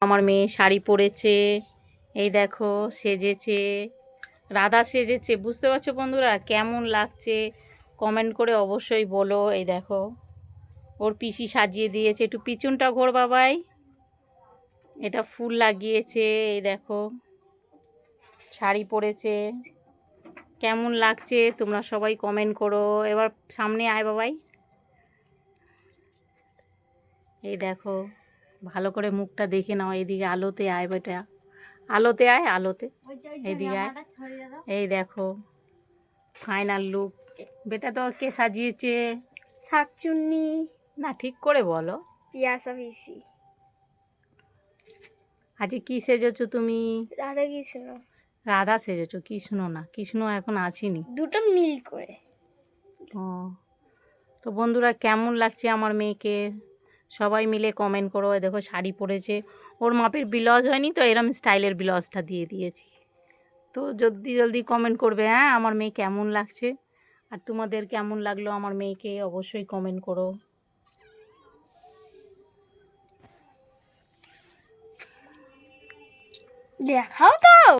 আমার মেয়ে শাড়ি পরেছে, এই দেখো সেজেছে, রাধা সেজেছে। বুঝতে পারছো বন্ধুরা কেমন লাগছে? কমেন্ট করে অবশ্যই বলো। এই দেখো ওর পিসি সাজিয়ে দিয়েছে। একটু পিছনটা ঘোর বাবাই। এটা ফুল লাগিয়েছে। এই দেখো শাড়ি পরেছে, কেমন লাগছে তোমরা সবাই কমেন্ট করো। এবার সামনে আয় বাবাই। এই দেখো ভালো করে মুখটা দেখে নাও। এইদিকে আলোতে আয় বেটা, আলোতে আয়, আলোতে এইদিকে আয়। এই দেখো ফাইনাল লুক। বেটা তো কে সাজিয়েছে? শাকচুন্নি না ঠিক করে বলো। পিয়াসা পিসি আজকে কি সেজেছো তুমি? রাধা কৃষ্ণ রাধা সেজেছো, কৃষ্ণ না, কৃষ্ণ এখন আসেনি। দুটো মিল করে। ও, তো বন্ধুরা কেমন লাগছে আমার মেয়েকে সবাই মিলে কমেন্ট করো। এই দেখো শাড়ি পরেছে, ওর মাপের ব্লাউজ হয়নি তো এরম স্টাইলের ব্লাউজটা দিয়ে দিয়েছি। তো জলদি জলদি কমেন্ট করবে হ্যাঁ আমার মেয়ে কেমন লাগছে, আর তোমাদের কেমন লাগলো আমার মেয়েকে অবশ্যই কমেন্ট করো। দেখাও তো।